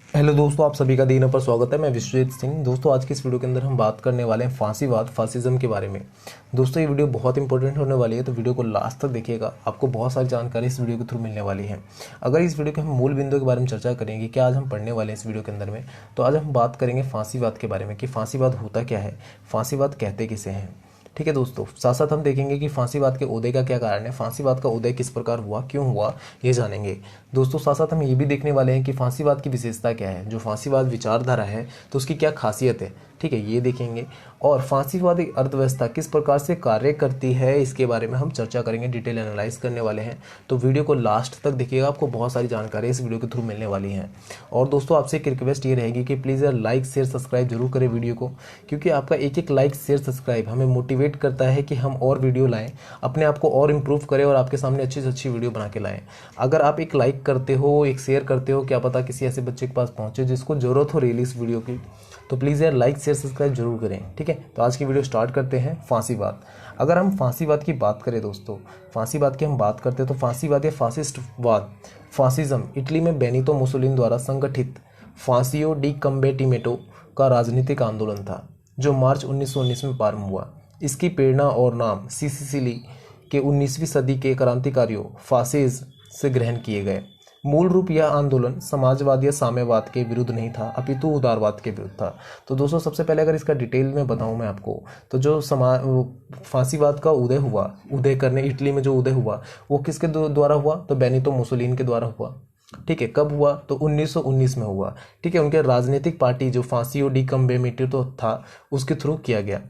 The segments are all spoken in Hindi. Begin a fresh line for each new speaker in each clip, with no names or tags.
हेलो दोस्तों, आप सभी का दिन पर स्वागत है। मैं विश्वजीत सिंह। दोस्तों, आज की इस वीडियो के अंदर हम बात करने वाले हैं फांसीवाद, फासिज्म के बारे में। दोस्तों, ये वीडियो बहुत इंपॉर्टेंट होने वाली है, तो वीडियो को लास्ट तक देखिएगा। आपको बहुत सारी जानकारी इस वीडियो के थ्रू मिलने वाली है। अगर इस वीडियो के हम मूल बिंदु के बारे में चर्चा करेंगे कि आज हम पढ़ने वाले हैं इस वीडियो के अंदर में, तो आज हम बात करेंगे फांसीवाद के बारे में कि फांसीवाद होता क्या है, फांसीवाद कहते किसे हैं। ठीक है दोस्तों, साथ साथ हम देखेंगे कि फांसीवाद के उदय का क्या कारण है, फांसीवाद का उदय किस प्रकार हुआ, क्यों हुआ, ये जानेंगे। दोस्तों, साथ साथ हम ये भी देखने वाले हैं कि फांसीवाद की विशेषता क्या है, जो फांसीवाद विचारधारा है तो उसकी क्या खासियत है। ठीक है, ये देखेंगे। और फांसीवादी अर्थव्यवस्था किस प्रकार से कार्य करती है, इसके बारे में हम चर्चा करेंगे, डिटेल एनालाइज करने वाले हैं। तो वीडियो को लास्ट तक देखिएगा, आपको बहुत सारी जानकारी इस वीडियो के थ्रू मिलने वाली है। और दोस्तों, आपसे एक रिक्वेस्ट ये रहेगी कि प्लीज़ यार लाइक शेयर सब्सक्राइब जरूर करें वीडियो को, क्योंकि आपका एक एक लाइक शेयर सब्सक्राइब हमें मोटिवेट करता है कि हम और वीडियो लाएं, अपने आप को और इम्प्रूव करें और आपके सामने अच्छी से अच्छी वीडियो बना के लाएं। अगर आप एक लाइक करते हो, एक शेयर करते हो, क्या पता किसी ऐसे बच्चे के पास पहुंचे जिसको जरूरत हो रियली इस वीडियो की। तो प्लीज़ यार लाइक शेयर सब्सक्राइब जरूर करें। ठीक है, तो आज की वीडियो स्टार्ट करते हैं। फांसीवाद। अगर हम फांसीवाद की बात करें दोस्तों, फांसीवाद की हम बात करते हैं तो फांसीवाद या फासिस्टवाद, फासिज्म इटली में बेनितो मुसोलिनी द्वारा संगठित फांसियो डी कम्बेटिमेटो का राजनीतिक आंदोलन था, जो मार्च 1919 में प्रारंभ हुआ। इसकी प्रेरणा और नाम सिसिली के 19वीं सदी के क्रांतिकारियों फासेज से ग्रहण किए गए। मूल रूप यह आंदोलन समाजवाद या साम्यवाद के विरुद्ध नहीं था, अपितु उदारवाद के विरुद्ध था। तो दोस्तों, सबसे पहले अगर इसका डिटेल में बताऊं मैं आपको, तो जो फांसीवाद का उदय हुआ, उदय करने इटली में जो उदय हुआ वो किसके द्वारा हुआ, तो बेनितो मुसोलिनी के द्वारा हुआ। ठीक है, कब हुआ, तो 1919 में हुआ। ठीक है, उनके राजनीतिक पार्टी जो फांसियो डी कम्बेटिमेटो था उसके थ्रू किया गया।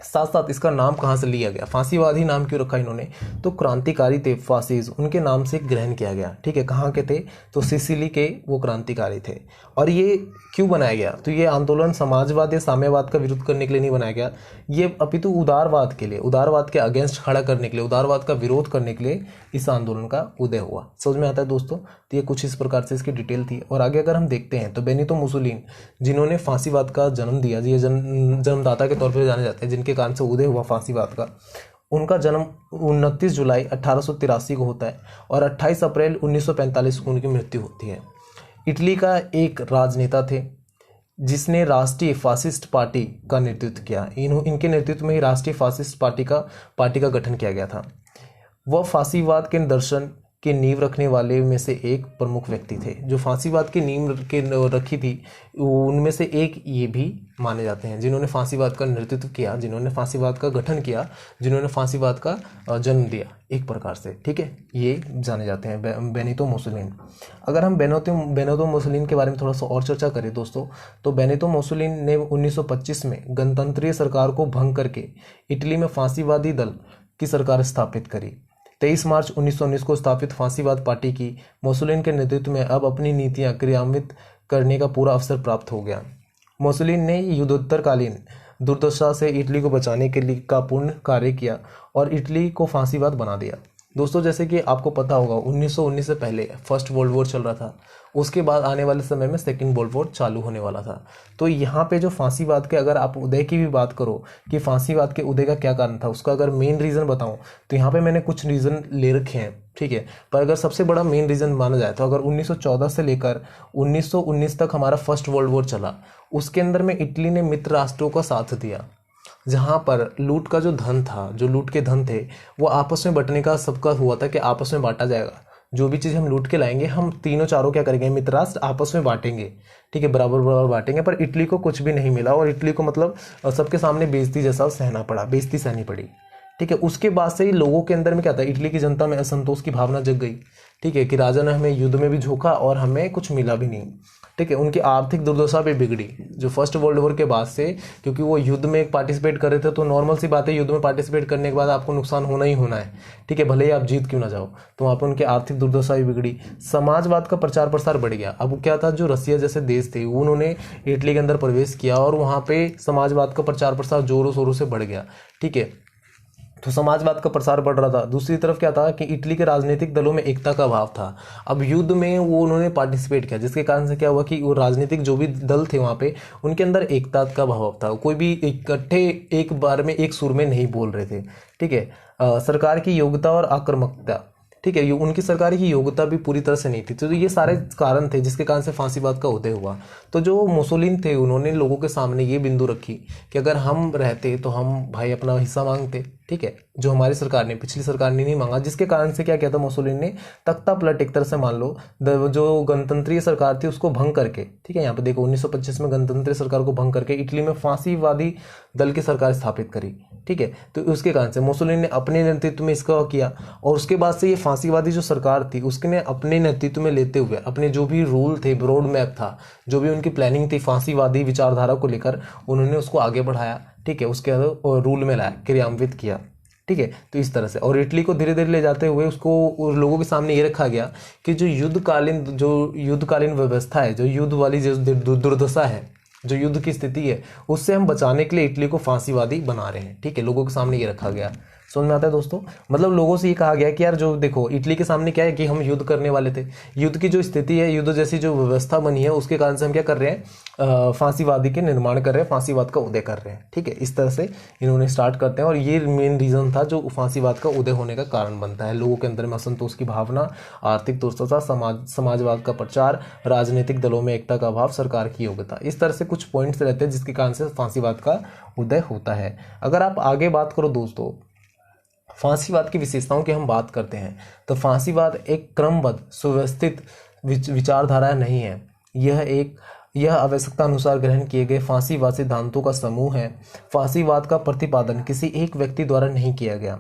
साथ साथ इसका नाम कहाँ से लिया गया, फांसीवादी नाम क्यों रखा इन्होंने, तो क्रांतिकारी थे फासिज, उनके नाम से ग्रहण किया गया। ठीक है, कहाँ के थे, तो सिसिली के वो क्रांतिकारी थे। और ये क्यों बनाया गया, तो ये आंदोलन समाजवाद या साम्यवाद का विरोध करने के लिए नहीं बनाया गया, ये अपितु उदारवाद के लिए, उदारवाद के अगेंस्ट खड़ा करने के लिए, उदारवाद का विरोध करने के लिए इस आंदोलन का उदय हुआ। समझ में आता है दोस्तों। तो ये कुछ इस प्रकार से इसकी डिटेल थी। और आगे अगर हम देखते हैं तो बेनितो मुसोलिनी, जिन्होंने फांसीवाद का जन्म दिया, ये जन्मदाता के तौर पर जाने जाते हैं, जिनके कारण से उदय हुआ फांसीवाद का, उनका जन्म 29 जुलाई 1883 को होता है और 28 अप्रैल 1945 को उनकी मृत्यु होती है। इटली का एक राजनेता थे जिसने राष्ट्रीय फासिस्ट पार्टी का नेतृत्व किया। इनके नेतृत्व में ही राष्ट्रीय फासिस्ट पार्टी का गठन किया गया था। वह फांसीवाद के दर्शन की नींव रखने वाले में से एक प्रमुख व्यक्ति थे। जो फांसीवाद की नींव रखी थी उनमें से एक ये भी माने जाते हैं, जिन्होंने फांसीवाद का नेतृत्व किया, जिन्होंने फांसीवाद का गठन किया, जिन्होंने फांसीवाद का जन्म दिया एक प्रकार से। ठीक है, ये जाने जाते हैं बेनितो मुसोलिनी। अगर हम बेनितो मुसोलिनी के बारे में थोड़ा सा और चर्चा करें दोस्तों, तो बेनितो मुसोलिनी ने 1925 में गणतंत्रीय सरकार को भंग करके इटली में फांसीवादी दल की सरकार स्थापित करी। 23 मार्च 1919 को स्थापित फांसीवाद पार्टी की मुसोलिनी के नेतृत्व में अब अपनी नीतियां क्रियान्वित करने का पूरा अवसर प्राप्त हो गया। मुसोलिनी ने युद्धोत्तरकालीन दुर्दशा से इटली को बचाने के लिए का पूर्ण कार्य किया और इटली को फांसीवाद बना दिया। दोस्तों, जैसे कि आपको पता होगा 1919 से पहले फर्स्ट वर्ल्ड वॉर चल रहा था, उसके बाद आने वाले समय में सेकंड वर्ल्ड वॉर चालू होने वाला था। तो यहाँ पे जो फांसीवाद के, अगर आप उदय की भी बात करो कि फांसीवाद के उदय का क्या कारण था, उसका अगर मेन रीज़न बताऊं तो यहाँ पे मैंने कुछ रीज़न ले रखे हैं। ठीक है, पर अगर सबसे बड़ा मेन रीज़न माना जाए तो अगर 1914 से लेकर 1919 तक हमारा फर्स्ट वर्ल्ड वॉर चला, उसके अंदर में इटली ने मित्र राष्ट्रों का साथ दिया, जहाँ पर लूट का जो धन था, जो लूट के धन थे, वो आपस में बंटने का सबका हुआ था कि आपस में बांटा जाएगा। जो भी चीज़ हम लूट के लाएंगे, हम तीनों चारों क्या करेंगे, मित्र राष्ट्र आपस में बांटेंगे। ठीक है, बराबर बराबर बांटेंगे। पर इटली को कुछ भी नहीं मिला और इटली को मतलब सबके सामने बेइज्जती जैसा सहना पड़ा, बेइज्जती सहनी पड़ी। ठीक है, उसके बाद से ही लोगों के अंदर में क्या था, इटली की जनता में असंतोष की भावना जग गई। ठीक है, कि राजा ने हमें युद्ध में भी झोंका और हमें कुछ मिला भी नहीं। ठीक है, उनकी आर्थिक दुर्दशा भी बिगड़ी जो फर्स्ट वर्ल्ड वॉर के बाद से, क्योंकि वो युद्ध में पार्टिसिपेट कर रहे थे, तो नॉर्मल सी बात है, युद्ध में पार्टिसिपेट करने के बाद आपको नुकसान होना ही होना है। ठीक है, भले ही आप जीत क्यों ना जाओ। तो वहाँ पर उनकी आर्थिक दुर्दशा भी बिगड़ी, समाजवाद का प्रचार प्रसार बढ़ गया। अब क्या था, जो रसिया जैसे देश थे उन्होंने इटली के अंदर प्रवेश किया और वहाँ पे समाजवाद का प्रचार प्रसार जोरों शोरों से बढ़ गया। ठीक है, तो समाजवाद का प्रसार बढ़ रहा था। दूसरी तरफ क्या था कि इटली के राजनीतिक दलों में एकता का अभाव था। अब युद्ध में वो उन्होंने पार्टिसिपेट किया, जिसके कारण से क्या हुआ कि वो राजनीतिक जो भी दल थे वहाँ पे, उनके अंदर एकता का अभाव था। कोई भी इकट्ठे एक बार में एक सुर में नहीं बोल रहे थे। ठीक है, सरकार की योग्यता और आक्रामकता, ठीक है, ये उनकी सरकार की योग्यता भी पूरी तरह से नहीं थी। तो ये सारे कारण थे जिसके कारण से फांसीवाद का उदय हुआ। तो जो मुसोलिनी थे उन्होंने लोगों के सामने ये बिंदु रखी कि अगर हम रहते तो हम भाई अपना हिस्सा मांगते, ठीक है, जो हमारी सरकार ने, पिछली सरकार ने नहीं मांगा, जिसके कारण से क्या किया था मुसोलिनी ने, तख्ता पलट एक तरह से मान लो जो गणतंत्रीय सरकार थी उसको भंग करके, ठीक है, यहाँ पे देखो 1925 में गणतंत्रीय सरकार को भंग करके इटली में फांसीवादी दल की सरकार स्थापित करी, ठीक है। तो उसके कारण से मुसोलिनी ने अपने नेतृत्व में इसका किया, और उसके बाद से ये फांसीवादी जो सरकार थी उसने अपने नेतृत्व में लेते हुए अपने जो भी रूल थे, रोड मैप था, जो भी उनकी प्लानिंग थी फांसीवादी विचारधारा को लेकर, उन्होंने उसको आगे बढ़ाया, ठीक है, उसके रूल में लाया, क्रियान्वित किया, ठीक है। तो इस तरह से, और इटली को धीरे धीरे ले जाते हुए उसको लोगों के सामने ये रखा गया कि जो युद्धकालीन व्यवस्था है, जो युद्ध वाली जो दुर्दशा है, जो युद्ध की स्थिति है, उससे हम बचाने के लिए इटली को फांसीवादी बना रहे हैं, ठीक है, लोगों के सामने ये रखा गया। समझ में आता है दोस्तों? मतलब लोगों से ये कहा गया कि यार जो देखो इटली के सामने क्या है कि हम युद्ध करने वाले थे, युद्ध की जो स्थिति है, युद्ध जैसी जो व्यवस्था बनी है, उसके कारण से हम क्या कर रहे हैं, फांसीवादी के निर्माण कर रहे हैं, फांसीवाद का उदय कर रहे हैं, ठीक है। इस तरह से इन्होंने स्टार्ट करते हैं, और ये मेन रीजन था जो फांसीवाद का उदय होने का कारण बनता है। लोगों के अंदर में असंतोष की भावना, आर्थिक दुर्दशा, समाजवाद का प्रचार, राजनीतिक दलों में एकता का अभाव, सरकार की योग्यता, इस तरह से कुछ पॉइंट्स रहते हैं जिसके कारण से फांसीवाद का उदय होता है। अगर आप आगे बात करो दोस्तों, फांसीवाद की विशेषताओं की हम बात करते हैं, तो फांसीवाद एक क्रमबद्ध सुव्यवस्थित विचारधारा नहीं है। यह आवश्यकता अनुसार ग्रहण किए गए फांसीवाद सिद्धांतों का समूह है। फांसीवाद का प्रतिपादन किसी एक व्यक्ति द्वारा नहीं किया गया।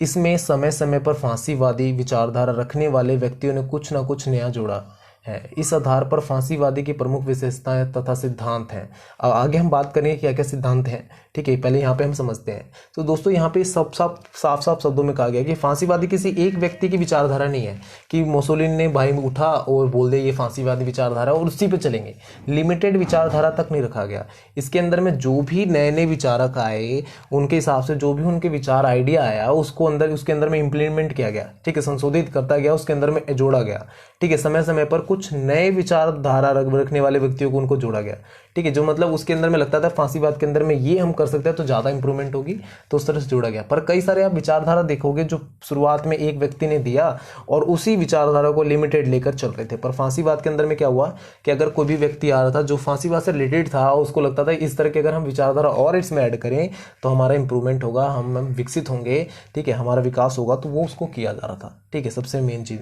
इसमें समय समय पर फांसीवादी विचारधारा रखने वाले व्यक्तियों ने कुछ न कुछ नया जोड़ा है। इस आधार पर फांसीवादी की प्रमुख विशेषताएं तथा सिद्धांत हैं। अब आगे हम बात करेंगे क्या क्या सिद्धांत हैं, ठीक है, पहले यहाँ पे हम समझते हैं। तो दोस्तों यहाँ पे साफ साफ शब्दों में कहा गया कि फांसीवादी किसी एक व्यक्ति की विचारधारा नहीं है कि मुसोलिनी ने भाई उठा और बोल दे ये फांसीवादी विचारधारा और उसी पे चलेंगे, लिमिटेड विचारधारा तक नहीं रखा गया। इसके अंदर में जो भी नए नए विचारक आए, उनके हिसाब से जो भी उनके विचार आइडिया आया, उसके अंदर में इम्प्लीमेंट किया गया, ठीक है, संशोधित करता गया, उसके अंदर में जोड़ा गया, ठीक है। समय समय पर कुछ नए विचारधारा रखने वाले व्यक्तियों को उनको जोड़ा गया, ठीक है, जो मतलब उसके अंदर में लगता था फांसीवाद के अंदर में ये हम कर सकते हैं तो ज्यादा इंप्रूवमेंट होगी, तो उस तरह से जोड़ा गया। पर कई सारे आप विचारधारा देखोगे जो शुरुआत में एक व्यक्ति ने दिया और उसी विचारधारा को लिमिटेड लेकर चल रहे थे। पर फांसीवाद के अंदर में क्या हुआ कि अगर कोई भी व्यक्ति आ रहा था जो फांसीवाद से रिलेटेड था, उसको लगता था इस तरह के अगर हम विचारधारा और इसमें ऐड करें तो हमारा इंप्रूवमेंट होगा, हम विकसित होंगे, ठीक है, हमारा विकास होगा, तो वो उसको किया जा रहा था, ठीक है। सबसे मेन चीज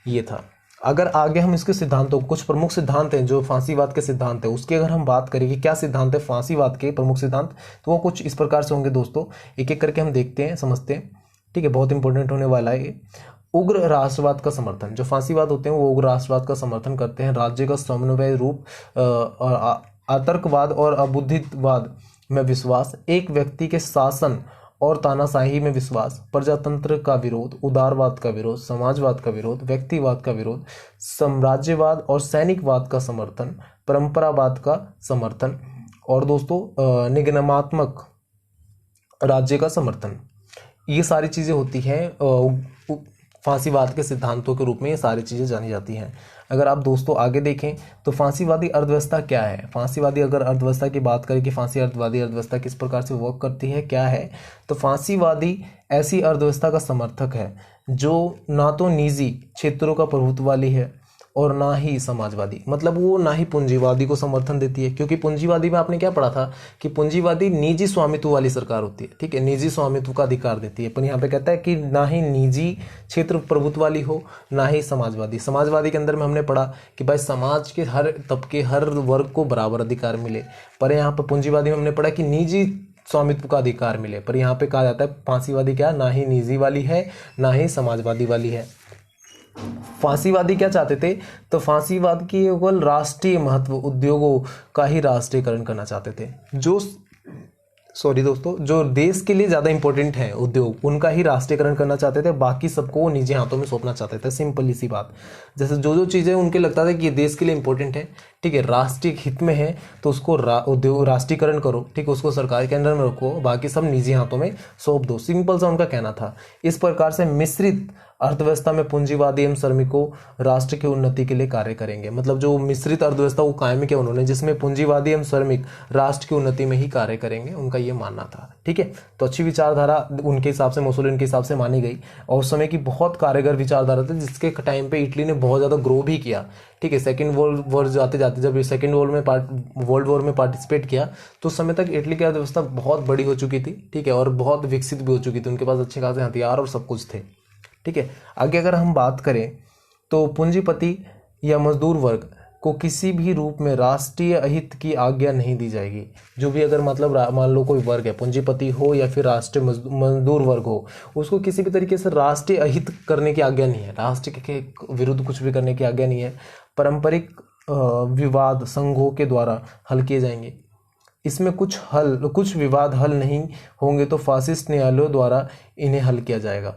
ये था। अगर आगे हम इसके सिद्धांतों, कुछ प्रमुख सिद्धांत हैं जो फांसीवाद के सिद्धांत है, उसकी अगर हम बात करें कि क्या सिद्धांत है फांसीवाद के प्रमुख सिद्धांत, तो वो कुछ इस प्रकार से होंगे दोस्तों, एक एक करके हम देखते हैं, समझते हैं, ठीक है, बहुत इंपॉर्टेंट होने वाला है ये। उग्र राष्ट्रवाद का समर्थन, जो फांसीवाद होते हैं वो उग्र राष्ट्रवाद का समर्थन करते हैं। राज्य का समन्वय रूप और आतंकवाद और अबुद्धिवाद में विश्वास, एक व्यक्ति के शासन और तानाशाही में विश्वास, प्रजातंत्र का विरोध, उदारवाद का विरोध, समाजवाद का विरोध, व्यक्तिवाद का विरोध, साम्राज्यवाद और सैनिकवाद का समर्थन, परंपरावाद का समर्थन, और दोस्तों निगमनात्मक राज्य का समर्थन। ये सारी चीजें होती हैं फांसीवाद के सिद्धांतों के रूप में, ये सारी चीजें जानी जाती हैं। अगर आप दोस्तों आगे देखें तो फांसीवादी अर्थव्यवस्था क्या है, फांसीवादी अगर अर्थव्यवस्था की बात करें कि फांसीवादी अर्थव्यवस्था किस प्रकार से वर्क करती है, क्या है, तो फांसीवादी ऐसी अर्थव्यवस्था का समर्थक है जो ना तो निजी क्षेत्रों का प्रभुत्व वाली है और ना ही समाजवादी, मतलब वो ना ही पूंजीवादी को समर्थन देती है, क्योंकि पूंजीवादी में आपने क्या पढ़ा था कि पूंजीवादी निजी स्वामित्व वाली सरकार होती है, ठीक है, निजी स्वामित्व का अधिकार देती है। पर यहाँ पे कहता है कि ना ही निजी क्षेत्र प्रभुत्व वाली हो, ना ही समाजवादी। समाजवादी के अंदर में हमने पढ़ा कि भाई समाज के हर तबके, हर वर्ग को बराबर अधिकार मिले। पर यहाँ पर पूंजीवादी में हमने पढ़ा कि निजी स्वामित्व का अधिकार मिले। पर यहाँ पे कहा जाता है फांसीवादी क्या, ना ही निजी वाली है, ना ही समाजवादी वाली है। फांसीवादी क्या चाहते थे, तो फांसीवाद की केवल राष्ट्रीय महत्व उद्योगों का ही राष्ट्रीयकरण करना चाहते थे, जो देश के लिए ज्यादा इंपॉर्टेंट है उद्योग, उनका ही राष्ट्रीयकरण करना चाहते थे, बाकी सबको वो निजी हाथों में सौंपना चाहते थे। सिंपल सी बात, जैसे जो चीजें उनके लगता था कि ये देश के लिए इंपॉर्टेंट है, ठीक है, राष्ट्रीय हित में है, तो उसको उद्योग राष्ट्रीयकरण करो, ठीक है, उसको सरकार के अंडर में रखो, बाकी सब निजी हाथों में सौंप दो। सिंपल सा उनका कहना था। इस प्रकार से मिश्रित अर्थव्यवस्था में पूंजीवादी एवं श्रमिकों राष्ट्र की उन्नति के लिए कार्य करेंगे। मतलब जो मिश्रित अर्थव्यवस्था वो कायम किया उन्होंने, जिसमें पूंजीवादी एवं श्रमिक राष्ट्र की उन्नति में ही कार्य करेंगे, उनका ये मानना था। ठीक है, तो अच्छी विचारधारा उनके हिसाब से, मुसोलिनी के हिसाब से मानी गई और उस समय की बहुत कारगर विचारधारा थी, जिसके टाइम पे इटली ने बहुत ज्यादा ग्रो भी किया। ठीक है, सेकेंड वर्ल्ड वॉर जाते जाते जब सेकेंड वर्ल्ड वॉर में पार्टिसिपेट किया तो उस समय तक इटली की अर्थव्यवस्था बहुत बड़ी हो चुकी थी। ठीक है, और बहुत विकसित भी हो चुकी थी, उनके पास अच्छे खासे हथियार और सब कुछ थे। ठीक है, आगे अगर हम बात करें तो पूंजीपति या मजदूर वर्ग को किसी भी रूप में राष्ट्रीय अहित की आज्ञा नहीं दी जाएगी। जो भी अगर मतलब मान लो कोई वर्ग है, पूंजीपति हो या फिर राष्ट्रीय मजदूर वर्ग हो, उसको किसी भी तरीके से राष्ट्रीय अहित करने की आज्ञा नहीं है, राष्ट्र के विरुद्ध कुछ भी करने की आज्ञा नहीं है। पारंपरिक विवाद संघों के द्वारा हल किए जाएंगे। इसमें कुछ विवाद हल नहीं होंगे तो फासिस्ट न्यायालयों द्वारा इन्हें हल किया जाएगा।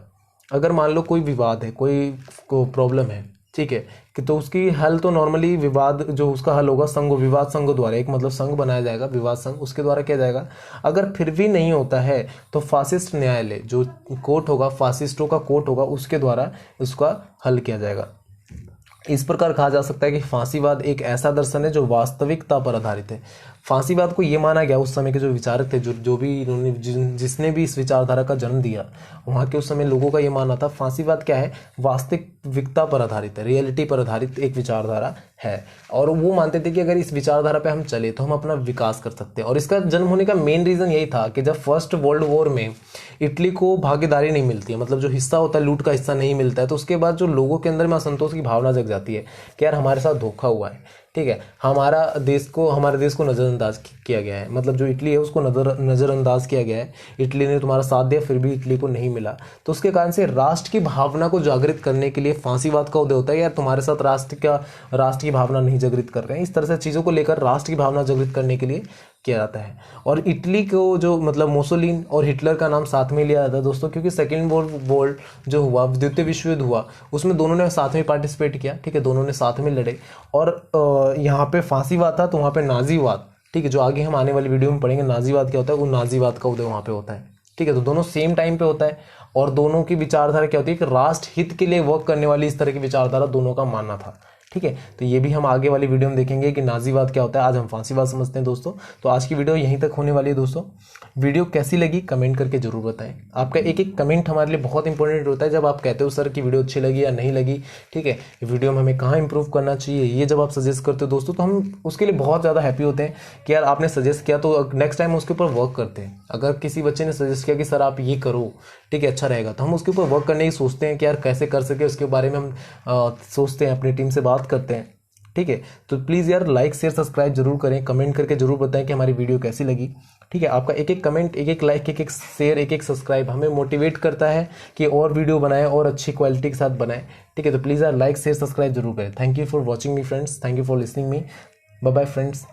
अगर मान लो कोई विवाद है, कोई प्रॉब्लम है, ठीक है, कि तो उसकी हल तो नॉर्मली विवाद जो उसका हल होगा विवाद संघ द्वारा, एक मतलब संघ बनाया जाएगा विवाद संघ, उसके द्वारा किया जाएगा। अगर फिर भी नहीं होता है तो फासिस्ट न्यायालय जो कोर्ट होगा, फासिस्टों का कोर्ट होगा, उसके द्वारा उसका हल किया जाएगा। इस प्रकार कहा जा सकता है कि फांसीवाद एक ऐसा दर्शन है जो वास्तविकता पर आधारित है। फांसीवाद को ये माना गया उस समय के जो विचारक थे, जो भी इन्होंने जिसने भी इस विचारधारा का जन्म दिया, वहाँ के उस समय लोगों का ये मानना था फांसीवाद क्या है, वास्तविकता पर आधारित है, रियलिटी पर आधारित एक विचारधारा है। और वो मानते थे कि अगर इस विचारधारा पे हम चले तो हम अपना विकास कर सकते हैं। और इसका जन्म होने का मेन रीजन यही था कि जब फर्स्ट वर्ल्ड वॉर में इटली को भागीदारी नहीं मिलती है, मतलब जो हिस्सा होता है लूट का हिस्सा नहीं मिलता है, तो उसके बाद जो लोगों के अंदर में असंतोष की भावना जग जाती है कि यार हमारे साथ धोखा हुआ है। ठीक है, हमारे देश को नज़रअंदाज किया गया है, मतलब जो इटली है उसको नज़रअंदाज किया गया है, इटली ने तुम्हारा साथ दिया फिर भी इटली को नहीं मिला। तो उसके कारण से राष्ट्र की भावना को जागृत करने के लिए फांसीवाद का उदय होता है। यार तुम्हारे साथ राष्ट्र की भावना नहीं जागृत कर रहे हैं, इस तरह से चीज़ों को लेकर राष्ट्र की भावना जागृत करने के लिए किया जाता है। और इटली को जो मतलब मुसोलिनी और हिटलर का नाम साथ में लिया जाता है दोस्तों, क्योंकि सेकेंड वर्ल्ड जो हुआ, द्वितीय विश्व युद्ध हुआ, उसमें दोनों ने साथ में पार्टिसिपेट किया। ठीक है, दोनों ने साथ में लड़े। और यहाँ पे फांसीवाद था तो वहाँ पे नाजीवाद, ठीक है, जो आगे हम आने वाली वीडियो में पढ़ेंगे नाजीवाद क्या होता है, वो नाजीवाद का उदय वहाँ पे होता है। ठीक है, तो दोनों सेम टाइम पे होता है और दोनों की विचारधारा क्या होती है कि राष्ट्र हित के लिए वर्क करने वाली इस तरह की विचारधारा दोनों का मानना था। ठीक है, तो ये भी हम आगे वाली वीडियो में देखेंगे कि नाजीवाद क्या होता है। आज हम फांसीवाद समझते हैं दोस्तों। तो आज की वीडियो यहीं तक होने वाली है दोस्तों। वीडियो कैसी लगी कमेंट करके जरूर बताएं। आपका एक एक कमेंट हमारे लिए बहुत इंपॉर्टेंट होता है। जब आप कहते हो सर की वीडियो अच्छी लगी या नहीं लगी, ठीक है, वीडियो में हमें कहाँ इंप्रूव करना चाहिए, ये जब आप सजेस्ट करते हो दोस्तों, तो हम उसके लिए बहुत ज़्यादा हैप्पी होते हैं कि यार आपने सजेस्ट किया तो नेक्स्ट टाइम उसके ऊपर वर्क करते हैं। अगर किसी बच्चे ने सजेस्ट किया कि सर आप ये करो, ठीक है, अच्छा रहेगा, तो हम उसके ऊपर वर्क करने की सोचते हैं कि यार कैसे कर सके, उसके बारे में हम सोचते हैं, अपनी टीम से बात करते हैं। ठीक है, तो प्लीज़ यार लाइक शेयर सब्सक्राइब जरूर करें, कमेंट करके जरूर बताएं कि हमारी वीडियो कैसी लगी। ठीक है, आपका एक एक कमेंट, एक एक लाइक, एक एक शेयर, एक एक सब्सक्राइब हमें मोटिवेट करता है कि और वीडियो बनाएं और अच्छी क्वालिटी के साथ बनाएं। ठीक है, तो प्लीज़ यार लाइक शेयर सब्सक्राइब जरूर करें। Thank you for watching me friends, thank you for listening me. Bye bye friends.